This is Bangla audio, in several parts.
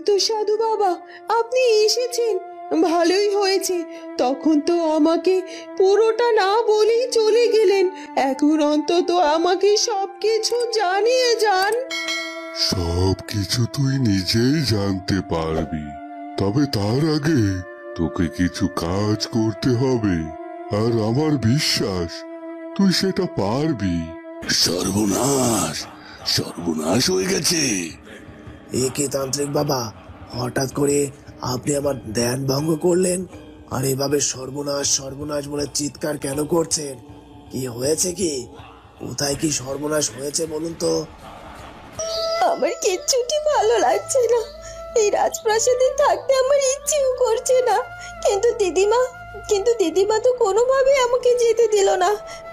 তো সাধু বাবা, আপনি এসেছেন, ভালোই হয়েছে। তখন তো আমাকে পুরোটা না বলেই চলে গেলেন। এখন অন্তত আমাকে সবকিছু জানিয়ে যান। সবকিছু তুই নিজেই জানতে পারবি, তবে তার আগে তোকে কিছু কাজ করতে হবে, আর আমার বিশ্বাস তুই সেটা পারবি। সর্বনাশ, সর্বনাশ হয়ে গেছে। এ কি তান্ত্রিক বাবা, হঠাৎ করে আপনি আমার ধ্যান ভঙ্গ করলেন, আর এভাবে সর্বনাশ সর্বনাশ বলে চিৎকার কেন করছেন? কি হয়েছে? কি কোথায় কি সর্বনাশ হয়েছে বলুন তো? আমার কিচ্ছুটি ভালো লাগছে না। এই রাজপ্রাসাদে থাকতে আমার ইচ্ছেও করছে না। কিন্তু দিদিমা তো কোনোভাবে আমাকে যেতে দিল না।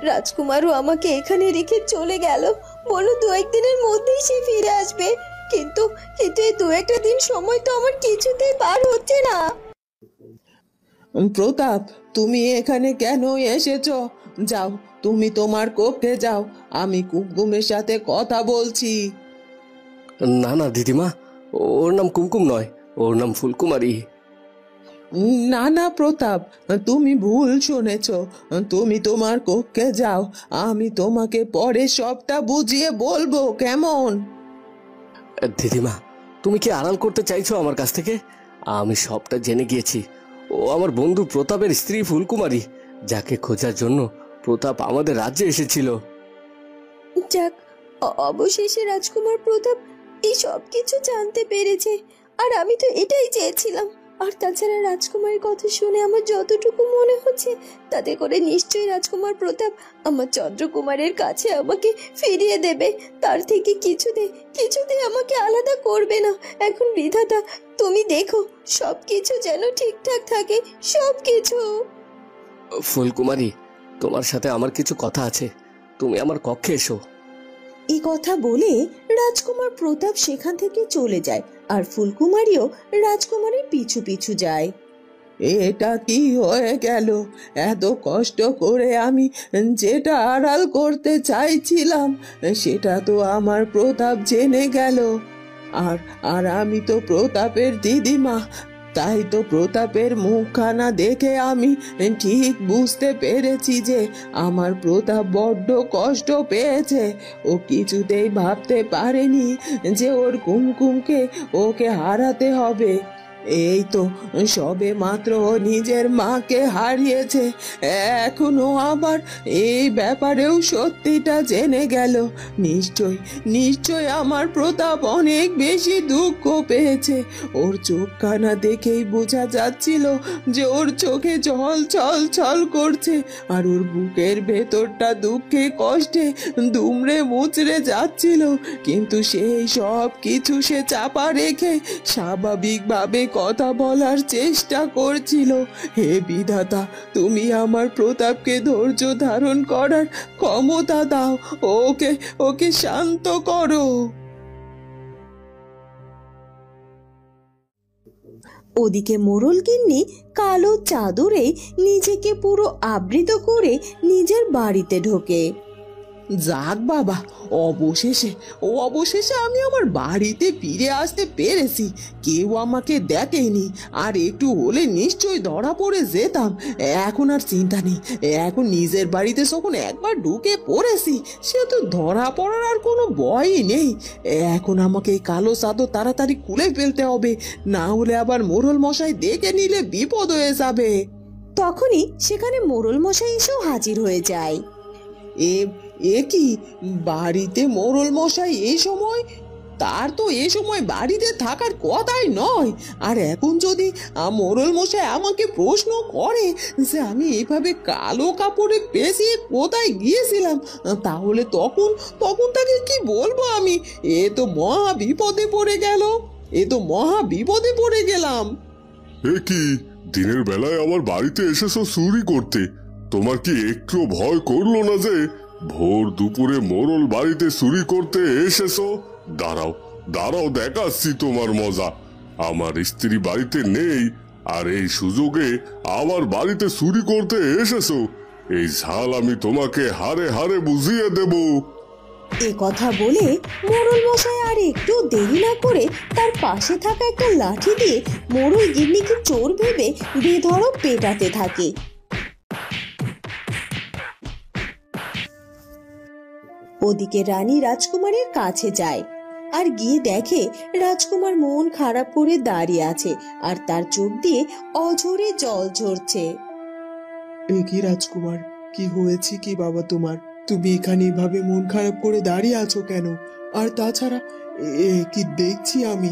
রাজকুমারও আমাকে এখানে রেখে চলে গেল, বলল 2-1 দিনের মধ্যেই সে ফিরে আসবে। কিন্তু এই 2-1 দিন সময় তো আমার কিছুতেই পার হচ্ছে না। প্রতাপ, তুমি এখানে কেন এসেছো? যাও, তুমি তোমার কক্ষে যাও, আমি কুমকুমের সাথে কথা বলছি। না না দিদিমা, ওর নাম কুমকুম নয়, ওর নাম ফুলকুমারী। না না প্রতাপ, তুমি ভুল শুনেছ। তুমি তোমার কক্ষে যাও, আমি তোমাকে পরে সবটা বুঝিয়ে বলবো, কেমন? দিদিমা, তুমি কি আড়াল করতে চাইছো আমার কাছ থেকে? আমি সবটা জেনে গিয়েছি। ও আমার বন্ধু প্রতাপের স্ত্রী ফুলকুমারী, যাকে খোঁজার জন্য প্রতাপ আমাদের রাজ্যে এসেছিল। যাক, অবশেষে রাজকুমার প্রতাপ এই সব কিছু জানতে পেরেছে, আর আমি তো এটাই চেয়েছিলাম। আর তাছাড়া রাজকুমারের কথা শুনে আমার যতটুকু মনে হচ্ছে, তাতে করে নিশ্চয়ই রাজকুমার প্রতাপ আমার চন্দ্রকুমারের কাছে আমাকে ফিরিয়ে দেবে। তার থেকে কিছুতে আমাকে আলাদা করবে না। এখন বিধাতা, তুমি দেখো সবকিছু যেন ঠিকঠাক থাকে, সবকিছু। ফুলকুমারী, তোমার সাথে আমার কিছু কথা আছে, তুমি আমার কক্ষে এসো। এই কথা বলে রাজকুমার প্রতাপ সেখান থেকে চলে যায়, আর ফুলকুমারীও রাজকুমারের পিছু পিছু যায়। এটা কি হয়ে গেল? এত কষ্ট করে আমি যেটা আড়াল করতে চাইছিলাম সেটা তো আমার প্রতাপ জেনে গেল। আর আর আমি তো প্রতাপের দিদিমা, তাই তো প্রতাপের মুখখানা দেখে আমি ঠিক বুঝতে পেরেছি যে আমার প্রতাপ বড্ড কষ্ট পেয়েছে। ও কিছুতেই ভাবতে পারেনি যে ওর কুমকুমকে ওকে হারাতে হবে। এই তো সবে মাত্র ও নিজের মাকে হারিয়েছে, এখনো আবার এই ব্যাপারেও সত্যিটা জেনে গেল। নিশ্চয় আমার প্রতাপ অনেক বেশি দুঃখ পেয়েছে। ওর চোখখানা দেখেই বোঝা যাচ্ছিল যে ওর চোখে জল ছল ছল করছে, আর ওর বুকের ভেতরটা দুঃখে কষ্টে দুমড়ে মুচড়ে যাচ্ছিল। কিন্তু সেই সব কিছু সে চাপা রেখে স্বাভাবিকভাবে কথা বলার চেষ্টা করছিল। হে বিধাতা, তুমি আমার প্রতাপকে ধৈর্য ধারণ করার ক্ষমতা দাও, ওকে শান্ত করো। ওদিকে মোড়ল গিন্নি কালো চাদরে নিজেকে পুরো আবৃত করে নিজের বাড়িতে ঢোকে। যাক বাবা, অবশেষে আমি আমার বাড়িতে ফিরে আসতে পেরেছি। কেউ আমাকে দেখেনি, আর একটু হলে নিশ্চয়ই ধরা পড়ে যেতাম। এখন আর চিন্তা নেই, এখন নিজের বাড়িতে যখন একবার ঢুকে পড়েছি, সে তো ধরা পড়ার আর কোনো ভয়ই নেই। এখন আমাকে এই কালো চাদর তাড়াতাড়ি খুলে ফেলতে হবে, না হলে আবার মোড়ল মশাই দেখে নিলে বিপদ হয়ে যাবে। তখনই সেখানে মোড়ল মশাই এসেও হাজির হয়ে যায়। এ কি, বাড়িতে মোড়ল মশাই এই সময়? তার তো এ সময় বাড়িতে থাকার কথাই নয়। আর এখন যদি মোড়ল মশাই আমাকে প্রশ্ন করে যে আমি এভাবে কালো কাপড়ে পেঁচিয়ে কোথায় গিয়েছিলাম, তাহলে তখন তাকে কি বলবো আমি? এ তো মহা বিপদে পড়ে গেলাম। এ কি, দিনের বেলায় আমার বাড়িতে এসেছো চুরি করতে? তোমার কি একটু ভয় করলো না যে ভোর দুপুরে মোড়ল বাড়িতে চুরি করতে এসেছো? দাঁড়াও দেখাচ্ছি তোমার মজা। আমার স্ত্রী বাড়িতে নেই, আর এই সুযোগে আমার বাড়িতে চুরি করতে এসেছো। এই ঝাল আমি তোমাকে হারে হারে বুঝিয়ে দেব। এ কথা বলে মোড়ল মশাই আর একটু দেরি না করে তার পাশে থাকা একটা লাঠি দিয়ে মোড়ল গিন্নিকে চোর ভেবে বেধড়ক পেটাতে থাকে। ওদিকে রানী রাজকুমারের কাছে যায় আর গিয়ে দেখে রাজকুমার মন খারাপ করে দাঁড়িয়ে আছে আর তার চোখ দিয়ে অঝরে জল ঝরছে। এ কি রাজকুমার, কি হয়েছে কি বাবা তোমার? তুমি এখানে এভাবে মন খারাপ করে দাঁড়িয়ে আছো কেন? আর তাছাড়া কি দেখছি আমি,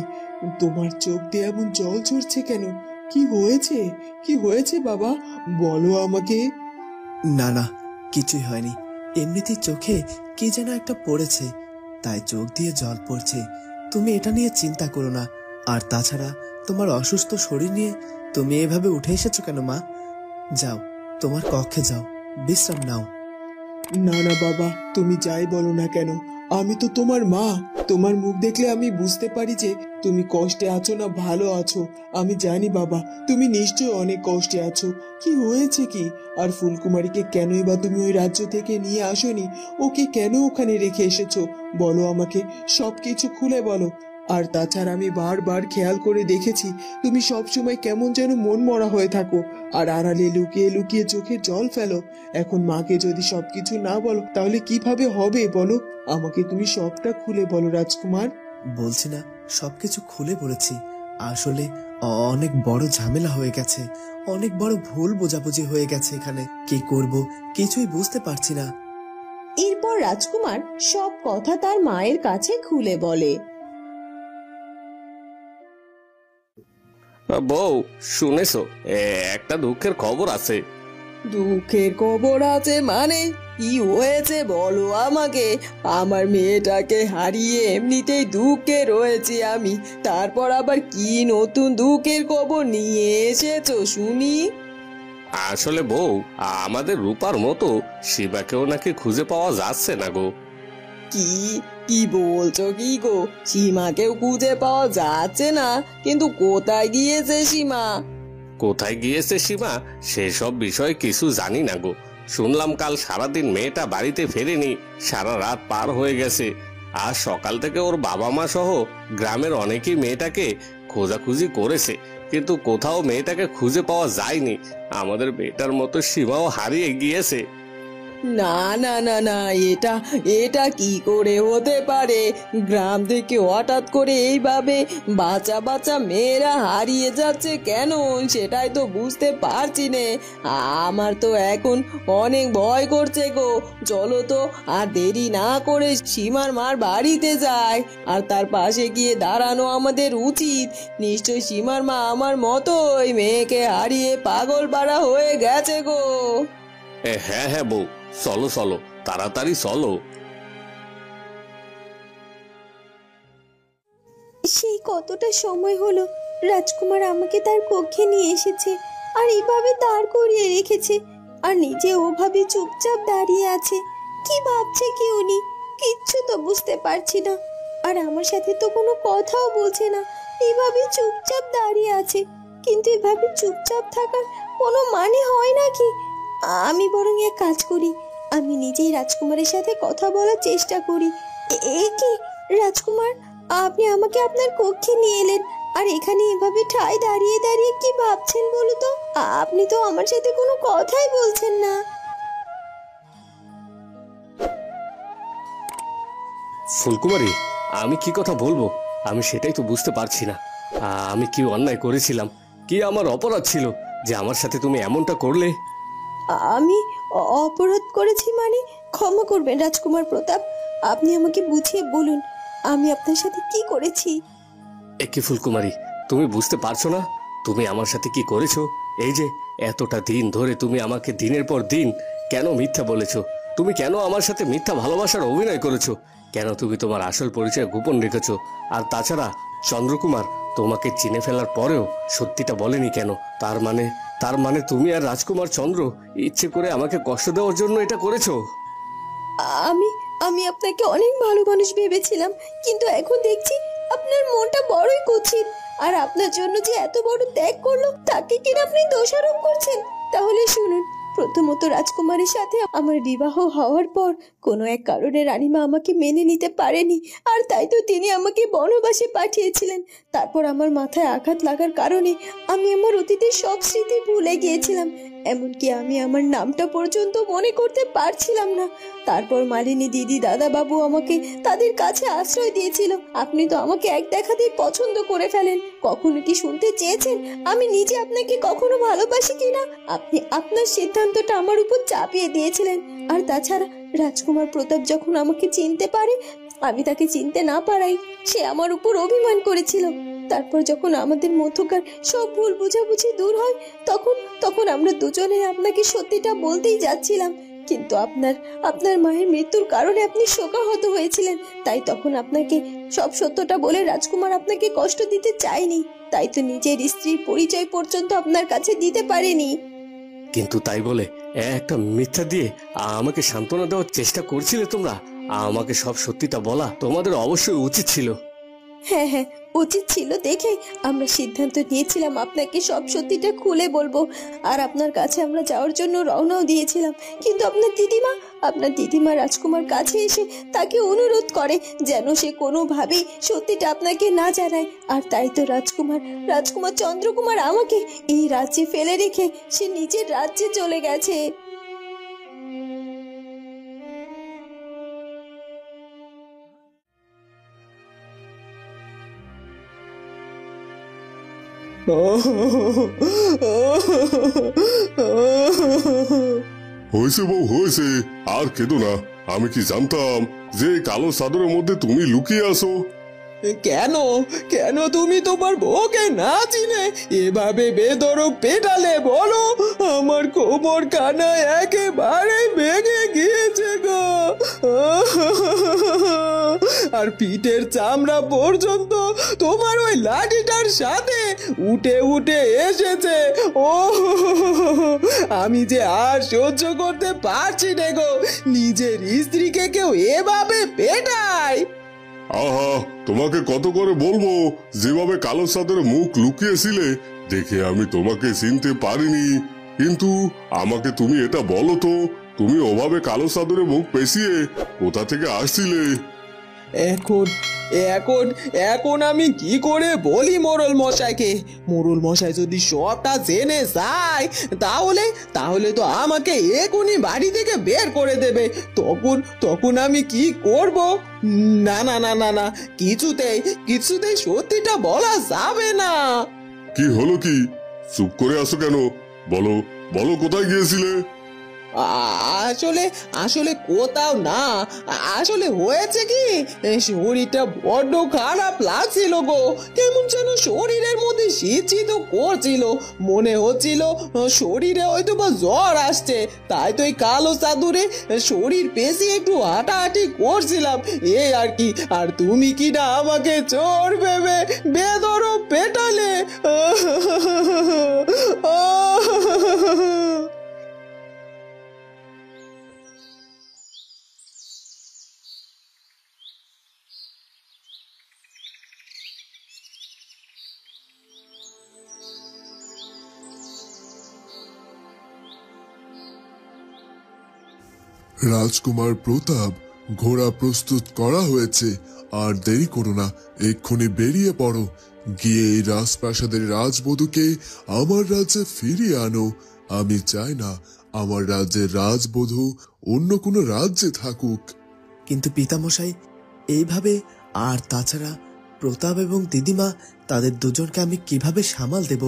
তোমার চোখ দিয়ে এমন জল ঝরছে কেন? কি হয়েছে, কি হয়েছে বাবা, বলো আমাকে। না না, কিছুই হয়নি, এমনিতেই চোখে কি যেন একটা পড়েছে, তাই চোখ দিয়ে জল পড়ছে। তুমি এটা নিয়ে চিন্তা করো না। আর তাছাড়া তোমার অসুস্থ শরীর নিয়ে তুমি এভাবে উঠে এসেছো কেন মা? যাও, তোমার কক্ষে যাও, বিশ্রাম নাও। না না বাবা, তুমি যাই বলো না কেন, আমি তো তোমার মা। তোমার মুখ দেখলে আমি বুঝতে পারি যে তুমি কষ্টে আছো না ভালো আছো। আমি জানি বাবা, তুমি নিশ্চয় অনেক কষ্টে আছো। কি হয়েছে কি? আর ফুলকুমারীকে কেনই বা তুমি ওই রাজ্য থেকে নিয়ে আসোনি? ওকে কেন ওখানে রেখে এসেছো বলো আমাকে, সবকিছু খুলে বলো। আর তাছাড়া আমি বারবার খেয়াল করে দেখেছি তুমি সবসময় কেমন যেন মন মরা হয়ে থাকো আর আড়ালে লুকিয়ে লুকিয়ে চোখে জল ফেলো। এখন মাকে যদি সবকিছু না বলো তাহলে কিভাবে হবে বলো? আমাকে তুমি সবটা খুলে বলো রাজকুমার। বলছি না, সবকিছু খুলে বলেছি। আসলে অনেক বড় ঝামেলা হয়ে গেছে, অনেক বড় ভুল বোঝাবুঝি হয়ে গেছে। এখানে কি করব কিছুই বুঝতে পারছি না। এরপর রাজকুমার সব কথা তার মায়ের কাছে খুলে বলে। বউ, শুনেছো, একটা দুঃখের খবর আছে। দুঃখের খবর আছে মানে? কি হয়েছে বলো আমাকে। আমার মেয়েটাকে হারিয়ে এমনিতেই দুঃখে রয়েছি আমি, তারপর আবার কি নতুন দুঃখের খবর নিয়ে এসেছো শুনি। আসলে বউ, আমাদের রূপার মতো শিবাকেও নাকি খুঁজে পাওয়া যাচ্ছে না গো। কি কি বলছো কি গো? সীমাকেও খুঁজে পাওয়া যাচ্ছে না? কিন্তু কোথায় গিয়েছে সীমা? কোথায় গিয়েছে সীমা সেসব বিষয়ে কিছু জানি না গো। শুনলাম কাল সারাদিন মেয়েটা বাড়িতে ফেরেনি, সারা রাত পার হয়ে গেছে। আর সকাল থেকে ওর বাবা মা সহ গ্রামের অনেকেই মেয়েটাকে খোঁজাখুঁজি করেছে, কিন্তু কোথাও মেয়েটাকে খুঁজে পাওয়া যায়নি। আমাদের মেয়েটার মতো সীমাও হারিয়ে গিয়েছে। না না না না, এটা এটা কি করে হতে পারে? গ্রাম থেকে হঠাৎ করে এইভাবে বাচ্চা বাচ্চা মেয়েরা হারিয়ে যাচ্ছে কেন, সেটাই তো বুঝতে পারছি না। আমার তো এখন অনেক ভয় করছে গো। চলো তো আর দেরি না করে সীমার মার বাড়িতে যাই, আর তার পাশে গিয়ে দাঁড়ানো আমাদের উচিত। নিশ্চয় সীমার মা আমার মতোই মেয়েকে হারিয়ে পাগল পাড়া হয়ে গেছে গো। হ্যাঁ হ্যাঁ বউ, চলো চলো, তাড়াতাড়ি চলো। সেই কতটা সময় হলো রাজকুমার আমাকে তার কক্ষে নিয়ে এসেছে আর এইভাবে দাঁড় করিয়ে রেখেছে, আর নিজে ওভাবে চুপচাপ দাঁড়িয়ে আছে। কি ভাবছে কি উনি, কিচ্ছু তো বুঝতে পারছি না। আর আমার সাথে তো কোনো কথাও বলছে না, এইভাবে চুপচাপ দাঁড়িয়ে আছে। কিন্তু এভাবে চুপচাপ থাকার কোনো মানে হয় নাকি? আমি বরং এক কাজ করি, আমি নিজেই রাজকুমারের সাথে কথা বলার চেষ্টা করি। এ কি রাজকুমার, আপনি আমাকে আপনার কক্ষে নিয়ে এলেন আর এখানে এভাবে ঠায় দাঁড়িয়ে দাঁড়িয়ে কি ভাবছেন বলো তো? আপনি তো আমার সাথে কোনো কথাই বলছেন না। ফুলকুমারী, আমি কি কথা বলবো আমি সেটাই তো বুঝতে পারছি না। আমি কি অন্যায় করেছিলাম, কি আমার অপরাধ ছিল যে আমার সাথে তুমি এমনটা করলে? আমি অপরাধ করেছি মানে? ক্ষমা করবেন রাজকুমার প্রতাপ, আপনি আমাকে বুঝিয়ে বলুন আমি আপনার সাথে কি করেছি। কি ফুলকুমারী, তুমি বুঝতে পারছো না তুমি আমার সাথে কি করেছো? এই যে এতটা দিন ধরে তুমি আমাকে দিনের পর দিন কেন মিথ্যা বলেছো? তুমি কেন আমার সাথে মিথ্যা ভালোবাসার অভিনয় করেছো? কেন তুমি তোমার আসল পরিচয় গোপন রেখেছো? আর তাছাড়া চন্দ্রকুমার তোমাকে চিনে ফেলার পরেও সত্যিটা বলেনি কেন? তার মানে তুমি আর রাজকুমার চন্দ্র ইচ্ছে করে আমাকে কষ্ট দেওয়ার জন্য এটা করেছো? আমি আমি আপনাকে অনেক ভালো মানুষ ভেবেছিলাম, কিন্তু এখন দেখছি আপনার মনটা বড়ই কুৎসিত। আর আপনার জন্য যে এত বড় ত্যাগ করলো তাকে কিনা আপনি দোষারোপ করছেন। তাহলে শুনুন, প্রথমত রাজকুমারের সাথে আমার বিবাহ হওয়ার পর কোনো এক কারণে রানীমা আমাকে মেনে নিতে পারেনি, আর তাই তো তিনি আমাকে বনবাসে পাঠিয়েছিলেন। তারপর আমার মাথায় আঘাত লাগার কারণে আমি আমার অতীতের সব স্মৃতি ভুলে গিয়েছিলাম, এমনকি আমি আমার নামটা পর্যন্ত মনে করতে পারছিলাম না। তারপর মালিনী দিদি, দাদা বাবু আমাকে তাদের কাছে আশ্রয় দিয়েছিল। আপনি তো আমাকে এক দেখাতেই পছন্দ করে ফেলেন। কখনো কি শুনতে চেয়েছেন আমি নিজে আপনাকে কখনো ভালোবাসি কিনা? আপনি আপনার সিদ্ধান্তটা আমার উপর চাপিয়ে দিয়েছিলেন। আর তাছাড়া রাজকুমার প্রতাপ যখন আমাকে চিনতে পারে, আমি তাকে চিনতে না পারাই সে আমার উপর অভিমান করেছিল। তারপর যখন আমাদের মধ্যকার সব ভুল বোঝাবুঝি দূর হয়, তখন আমরা দুজনে আপনাকে সত্যিটা বলতেই যাচ্ছিলাম। কিন্তু আপনার মায়ের মৃত্যুর কারণে আপনি শোকাহত হয়েছিলেন, তাই তখন আপনাকে সব সত্যটা বলে রাজকুমার আপনাকে কষ্ট দিতে চায়নি, তাই তো নিজের স্ত্রীর পরিচয় পর্যন্ত আপনার কাছে দিতে পারেনি। কিন্তু তাই বলে একটা মিথ্যা দিয়ে আমাকে সান্ত্বনা দেওয়ার চেষ্টা করছিলে তোমরা। আমাকে সব সত্যিটা বলা তোমাদের অবশ্যই উচিত ছিল। হ্যাঁ হ্যাঁ, উচিত ছিল দেখে আমরা সিদ্ধান্ত নিয়েছিলাম আপনাকে সব সত্যিটা খুলে বলবো। আর আপনার কাছে আমরা যাওয়ার জন্য রওনাও দিয়েছিলাম, কিন্তু আপনার দিদিমা রাজকুমার কাছে এসে তাকে অনুরোধ করে যেন সে কোনোভাবেই সত্যিটা আপনাকে না জানায়। আর তাই তো রাজকুমার চন্দ্রকুমার আমাকে এই রাজ্যে ফেলে রেখে সে নিজের রাজ্যে চলে গেছে। হয়েছে বউ হয়েছে, আর কেঁদো না। আমি কি জানতাম যে কালো চাদরের মধ্যে তুমি লুকিয়ে আছো? কেন কেন তুমি তোমার বউকে না চিনে এভাবে বেদরক পেটালে বলো? আমার কোমর কানা একেবারে ভেঙে গিয়েছে গো, আর পিঠের চামড়া পর্যন্ত তোমার ওই লাঠিটার সাথে উঠে উঠে এসেছে। ও আমি যে আর সহ্য করতে পারছি না গো, নিজের স্ত্রীকে কেউ এভাবে পেটায়। আহা, তোমাকে কত করে বলবো, যেভাবে কালো চাদরে মুখ লুকিয়েছিলে দেখে আমি তোমাকে চিনতে পারিনি। কিন্তু আমাকে তুমি এটা বলো তো, তুমি ওভাবে কালো চাদরে মুখ পেঁচিয়ে কোথা থেকে আসছিলে? এখন আমি কি করে বলি মোড়ল মশাইকে? মোড়ল মশাই যদি সবটা জেনে যায় তাহলে তো আমাকে এখনই বাড়ি থেকে বের করে দেবে। তখন আমি কি করব? না না না না না, কিছুতেই সত্যিটা বলা যাবে না। কি হলো কি? চুপ করে আছো কেন? বলো বলো, কোথায় গিয়েছিলে? আসলে কোথাও না, আসলে হয়েছে কি, শরীরটা বড্ড খারাপ লাগছিল গো। কেমন যেন শরীরের মধ্যে শীত করছিল, মনে হচ্ছিল শরীরে হয়তো বা জ্বর আসছে। তাই তো এই কালো চাদরে শরীর পেশি একটু হাঁটাহাঁটি করছিলাম, এই আর কি। আর তুমি কি না আমাকে চোর ভেবে বেদরক পেটালে। রাজকুমার প্রতাপ, ঘোড়া প্রস্তুত করা হয়েছে, আর দেরি করো না, এক্ষুনি বেরিয়ে পড়ো। গিয়ে এই রাজপ্রাসাদের রাজবধূকে আমার রাজ্যে ফিরিয়ে আনো। আমি চাই না আমার রাজ্যের রাজবধূ অন্য কোনো রাজ্যে থাকুক। কিন্তু পিতামশাই, এইভাবে, আর তাছাড়া প্রতাপ এবং দিদিমা, তাদের দুজনকে আমি কিভাবে সামাল দেব?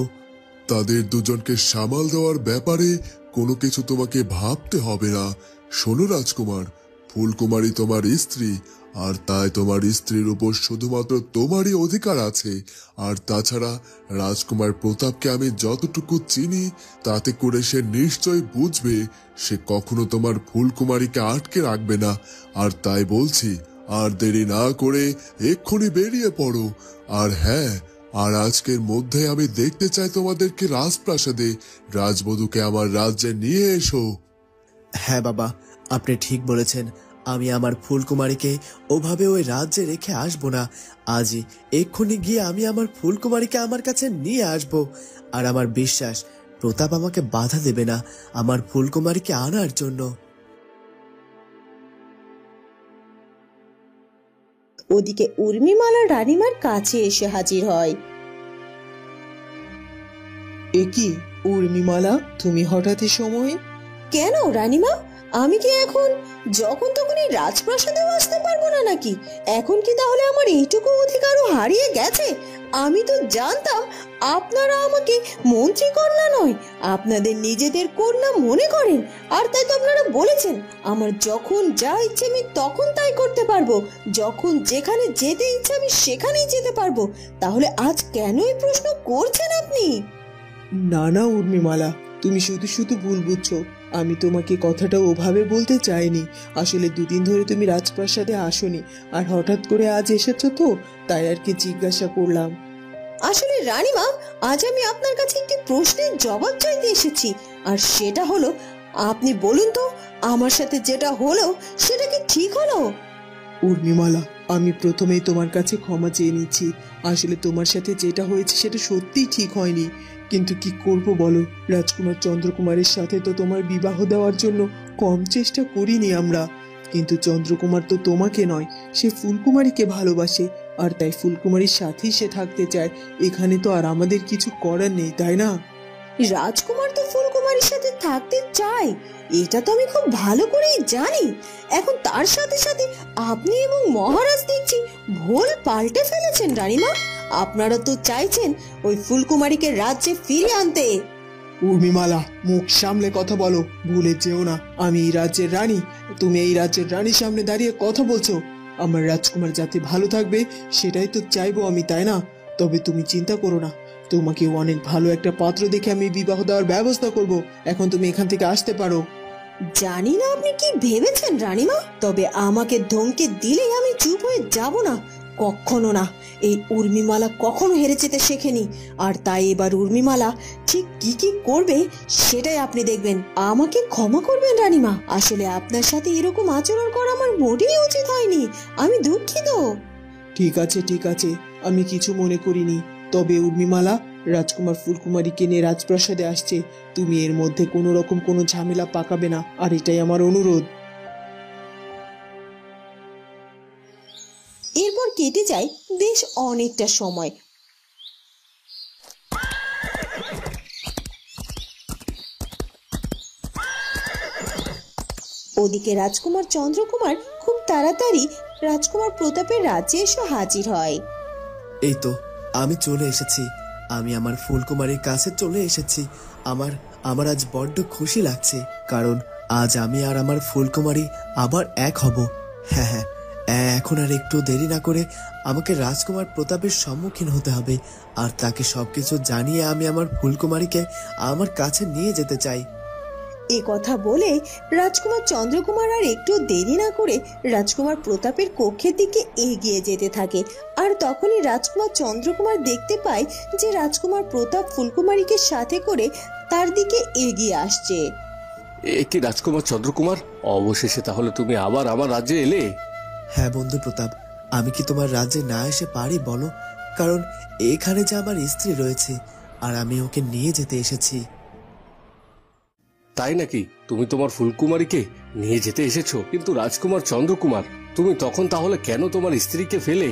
তাদের দুজনকে সামাল দেওয়ার ব্যাপারে কোনো কিছু তোমাকে ভাবতে হবে না। শোনো রাজকুমার, ফুলকুমারী তোমার স্ত্রী, আর তাই তোমার স্ত্রীর উপর শুধুমাত্র তোমারই অধিকার আছে। আর তাছাড়া রাজকুমার প্রতাপকে আমি যতটুকু চিনি তাতে করে সে নিশ্চয় বুঝবে সে কখনো তোমার ফুলকুমারীকে আটকে রাখবে না। আর তাই বলছি, আর দেরি না করে এক্ষুনি বেরিয়ে পড়ো। আর হ্যাঁ, আর আজকের মধ্যে আমি দেখতে চাই তোমাদেরকে রাজপ্রাসাদে। রাজবধূকে আমার রাজ্যে নিয়ে এসো। হ্যাঁ বাবা, আপনি ঠিক বলেছেন। আমি আমার ফুলকুমারীকে ওভাবে ওই রাজ্যে রেখে আসবো না। আজই এক্ষুনি গিয়ে আমি আমার ফুলকুমারীকে আমার কাছে নিয়ে আসব। আর আমার বিশ্বাস প্রতাপ আমাকে বাধা দেবে না আমার ফুলকুমারীকে আনার জন্য। ওদিকে উর্মিমালা রানীমার কাছে এসে হাজির হয়। এ কি উর্মিমালা, তুমি হঠাৎ এ সময়? কেন রানীমা, আমি কি এখন যখন তখন এই রাজপ্রাসাদেও আসতে পারবো না নাকি? এখন কি তাহলে আমার এইটুকু অধিকারও হারিয়ে গেছে? আমি তো জানতাম আপনারা আমাকে মন্ত্রী কন্যা নয়, আপনাদের নিজেদের কন্যা মনে করেন। আর তাই তো আপনারা বলেছেন আমার যখন যা ইচ্ছে আমি তখন তাই করতে পারবো, যখন যেখানে যেতে ইচ্ছে আমি সেখানেই যেতে পারবো। তাহলে আজ কেন এই প্রশ্ন করছেন আপনি? না না উর্মিমালা, তুমি শুধু শুধু ভুল বুঝছো। আমি তোমাকে কথাটা ওভাবে বলতে চাইনি। আসলে দুদিন ধরে তুমি রাজপ্রাসাদে আসোনি, আর হঠাৎ করে আজ এসেছো তো, তাই আর কি জিজ্ঞাসা করলাম। আসলে রানীমা, আজ আমি আপনার কাছে একটি প্রশ্নের জবাব চাইতে এসেছি। আর সেটা হলো, আপনি বলুন তো আমার সাথে যেটা হলো সেটা কি ঠিক হলো? উর্মিমালা, আমি প্রথমেই তোমার কাছে ক্ষমা চেয়ে নিচ্ছি। আসলে তোমার সাথে যেটা হয়েছে সেটা সত্যিই ঠিক হয়নি, কিন্তু কি করব বলো, রাজকুমার চন্দ্রকুমারের সাথে তো তোমার বিবাহ দেওয়ার জন্য কম চেষ্টা করিনি আমরা। কিন্তু চন্দ্রকুমার তো তোমাকে নয়, সে ফুলকুমারীকে ভালোবাসে, আর তাই ফুলকুমারীর সাথেই সে থাকতে চায়। এখানে তো আর আমাদের কিছু করার নেই, তাই না? রাজকুমার তো ফুলকুমারীর সাথে থাকতে চায়, এটা তো আমি খুব ভালো করেই জানি। এখন তার সাথে সাথে আপনি এবং মহারাজ দেখছি ভুল পাল্টে ফেলেছেন রানীমা। আপনারা তো চাইছেন ওই ফুলকুমারীকে রাজ্যে ফিরিয়ে আনতে। উর্মিমালা, মুখ সামলে কথা বলো, ভুলে যেও না আমি এই রাজ্যের রানী। তুমি এই রাজ্যের রানীর সামনে দাঁড়িয়ে কথা বলছো। আমার রাজকুমার যাতে ভালো থাকবে সেটাই তো চাইবো আমি, তাই না? তবে তুমি চিন্তা করো না, তোমাকে অনেক ভালো একটা পাত্র দেখে আমি বিবাহ দেওয়ার ব্যবস্থা করব। এখন তুমি এখান থেকে আসতে পারো। জানি না আপনি কি ভেবেছেন রানীমা, তবে আমাকে ধমকে দিলেই আমি চুপ হয়ে যাব না, কখনো না। এই উর্মিমালা কখনো হেরে যেতে শেখেনি, আর তাই এবার উর্মিমালা ঠিক কি কি করবে সেটাই আপনি দেখবেন। আমাকে ক্ষমা করবেন রানীমা, আসলে আপনার সাথে এরকম আচরণ করা আমার মোটেই উচিত হয়নি, আমি দুঃখিত। ঠিক আছে ঠিক আছে, আমি কিছু মনে করিনি। তবে উর্মিমালা, রাজকুমার ফুলকুমারীকে নিয়ে রাজপ্রাসাদে আসছে, তুমি এর মধ্যে কোনো রকম কোনো ঝামেলা পাকাবে না, আর এটাই আমার অনুরোধ। এরপর কেটে যায় বেশ অনেকটা সময়। ওদিকে রাজকুমার চন্দ্রকুমার খুব তাড়াতাড়ি রাজকুমার প্রতাপের রাজ্যে এসে হাজির হয়। এই তো আমি চলে এসেছি, আমি আমার ফুলকুমারীর কাছে চলে এসেছি। আমার আমার আজ বড্ড খুশি লাগছে, কারণ আজ আমি আর আমার ফুলকুমারী আবার এক হব। হ্যাঁ হ্যাঁ, এখন আর একটু দেরি না করে আমাকে রাজকুমার প্রতাপের সম্মুখীন হতে হবে, আর তাকে সবকিছু জানিয়ে আমি আমার ফুলকুমারীকে আমার কাছে নিয়ে যেতে চাই। এ কথা বলে রাজকুমার চন্দ্রকুমার আর একটু দেরি না করে রাজকুমার প্রতাপের কক্ষের দিকে এগিয়ে যেতে থাকে। আর তখনই রাজকুমার চন্দ্রকুমার দেখতে পায় যে রাজকুমার প্রতাপ ফুলকুমারীকে সাথে করে তার দিকে এগিয়ে আসছে। এ কি রাজকুমার চন্দ্রকুমার, অবশেষে তাহলে তুমি আবার আমার রাজ্যে এলে? হ্যাঁ বন্ধু প্রতাপ, আমি কি তোমার রাজ্যে না এসে পারি বলো? কারণ এখানে যে আমার স্ত্রী রয়েছে, আর আমি ওকে নিয়ে যেতে এসেছি। তাই নাকি? তুমি তোমার ফুলকুমারীকে নিয়ে যেতে এসেছো, কিন্তু রাজকুমার চন্দ্রকুমার, তুমি তখন তাহলে কেন তোমার স্ত্রীকে ফেলে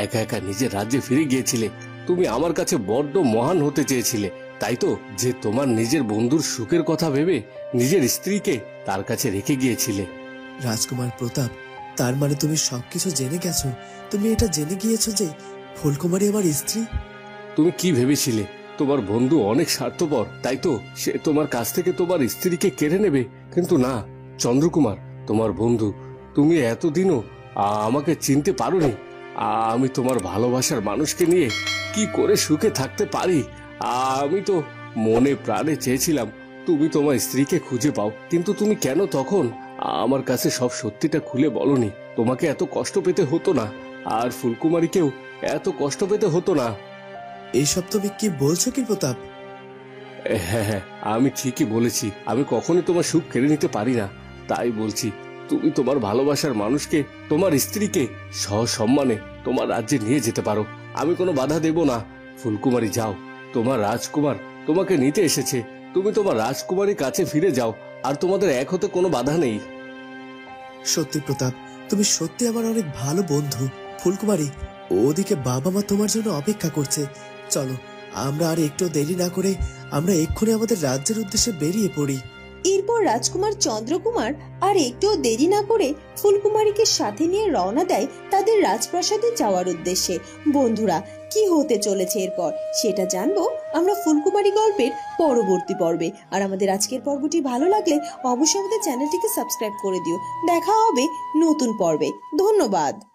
একা একা নিজের রাজ্যে ফিরে গিয়েছিলে? তুমি আমার কাছে বড্ড মহান হতে চেয়েছিলে, তাই তো, যে তোমার নিজের বন্ধুর সুখের কথা ভেবে নিজের স্ত্রীকে তার কাছে রেখে গিয়েছিলে। রাজকুমার প্রতাপ, তার মানে তুমি সবকিছু জেনে গেছো? তুমি এটা জেনে গিয়েছো যে ফুলকুমারী আমার স্ত্রী? তুমি কি ভেবেছিলে তোমার বন্ধু অনেক স্বার্থপর, তাই তো সে তোমার কাছ থেকে তোমার স্ত্রীকে কেড়ে নেবে? কিন্তু না চন্দ্রকুমার, তোমার বন্ধু, তুমি এতদিনও আমাকে চিনতে পারোনি। আমি তোমার ভালোবাসার মানুষকে নিয়ে কি করে সুখে থাকতে পারি? আমি তো মনে প্রাণে চেয়েছিলাম তুমি তোমার স্ত্রীকে খুঁজে পাও, কিন্তু তুমি কেন তখন আমার কাছে সব সত্যিটা খুলে বলনি? তোমাকে এত কষ্ট পেতে হতো না, আর ফুলকুমারীকেও এত কষ্ট পেতে হতো না। এইসব তুমি কি বলছো কি প্রতাপ? হ্যাঁ হ্যাঁ, আমি ঠিকই বলেছি। আমি কখনোই তোমার সুখ কেড়ে নিতে পারি না, তাই বলছি তুমি তোমার ভালোবাসার মানুষকে, তোমার স্ত্রীকে সসম্মানে তোমার রাজ্যে নিয়ে যেতে পারো, আমি কোনো বাধা দেব না। ফুলকুমারী যাও, তোমার রাজকুমার তোমাকে নিতে এসেছে, তুমি তোমার রাজকুমারীর কাছে ফিরে যাও, আর তোমাদের এক হতে কোনো বাধা নেই। সত্যি প্রতাপ, তুমি সত্যি আমার অনেক ভালো বন্ধু। ফুলকুমারী, ওদিকে বাবা মা তোমার জন্য অপেক্ষা করছে। চলো, আমরা আর একটু দেরি না করে আমরা এক্ষুনি আমাদের রাজ্যের উদ্দেশ্যে বেরিয়ে পড়ি। এরপর রাজকুমার চন্দ্রকুমার আর একটুও দেরি না করে ফুলকুমারীকে সাথে নিয়ে রওনা দেয় তাদের রাজপ্রাসাদে যাওয়ার উদ্দেশ্যে। বন্ধুরা, কি হতে চলেছে এরপর সেটা জানবো আমরা ফুলকুমারী গল্পের পরবর্তী পর্বে। আর আমাদের আজকের পর্বটি ভালো লাগলে অবশ্যই আমাদের চ্যানেলটিকে সাবস্ক্রাইব করে দিও। দেখা হবে নতুন পর্বে। ধন্যবাদ।